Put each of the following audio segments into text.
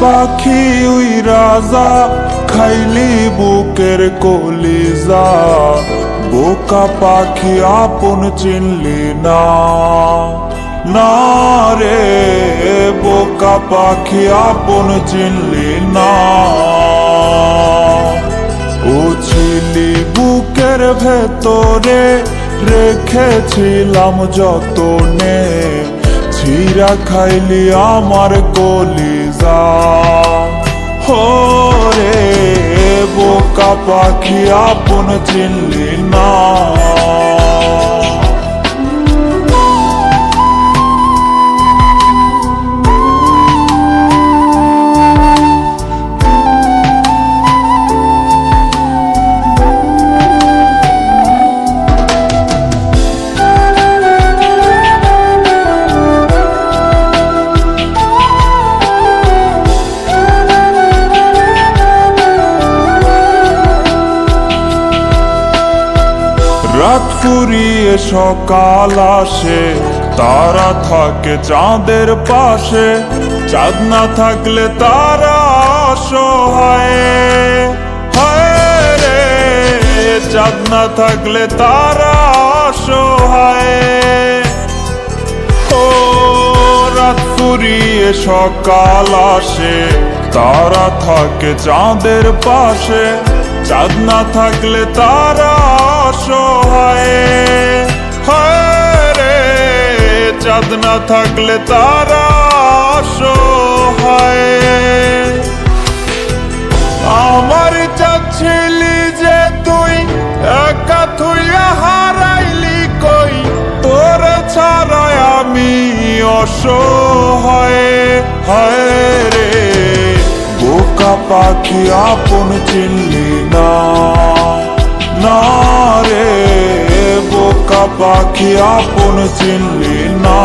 পাখি উইরা যা, খাইলি বুকের কলিজা। বোকা পাখি আপন চিনলি না, না রে বোকা পাখি আপন চিনলি না। ও ছিলি বুকের ভেতরে, রেখেছিলাম যতনে। ছিঁড়া খাইলি আমার কলিজা, হো রে বোকা পাখি আপন চিনলি না। রাত ফুরিয়ে সকাল আসে, তারা থাকে চাঁদের পাশে। চাঁদ না থাকলে তারা অসহায়, হায় রে চাঁদ না থাকলে তারা অসহায়। ও রাত ফুরিয়ে সকাল আসে, তারা থাকে চাঁদের পাশে। চাঁদ না থাকলে তারা অসহায়, হায় রে চাঁদ না থাকলে তারা অসহায়। আমার চাচ্ছিলি যে তুই, একা থুইয়া হারাইলি কই। তোর ছাড়াই আমি অসহায়, হায় রে বোকা পাখি আপন চিনলি না, না রে বোকা পাখি আপন চিনলি না।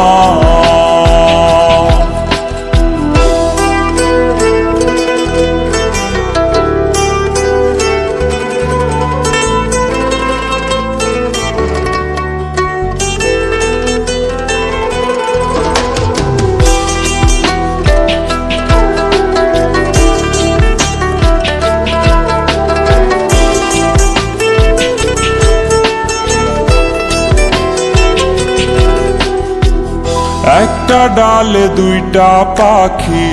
একটা ডালে দুইটা পাখি,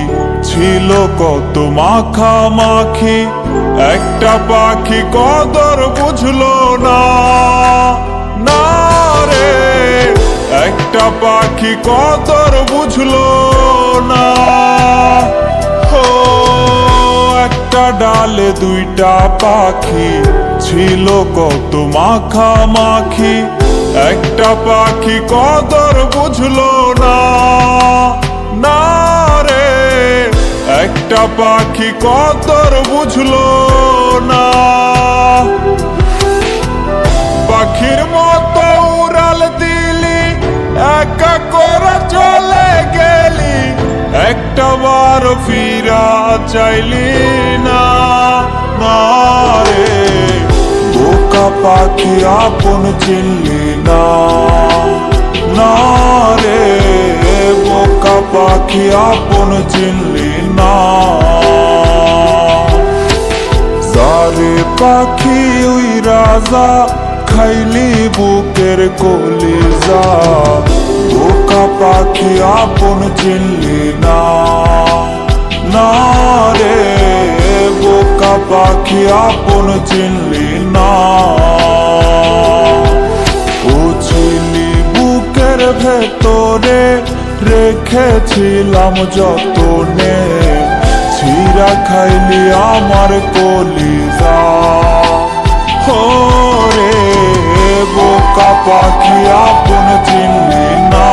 ছিল কত মাখামাখি। একটা পাখি কদর বুঝলো না, না রে একটা পাখি কদর বুঝলো না। ও একটা ডালে দুইটা পাখি, ছিল কত মাখামাখি। একটা পাখি কদর বুঝলো না, না রে একটা পাখি কদর বুঝলো না। পাখির মতো উড়াল দিলি, একা করে চলে গেলি। একটা বার ফিরা চাইলি না, না রে বোকা পাখি আপন চিনলি না, না রে বোকা পাখি আপন চিনলি না। সারে পাখি উইরা যা, খাইলি বুকের কলিজা। বোকা পাখি আপন চিনলি না, না রে বোকা পাখি আপন চিনলি না। ও ছিলি বুকের ভেতরে, রেখেছিলাম যতনে। ছিঁড়া খাইলি আমার কলিজা, হো রে বোকা পাখি আপন চিনলি না।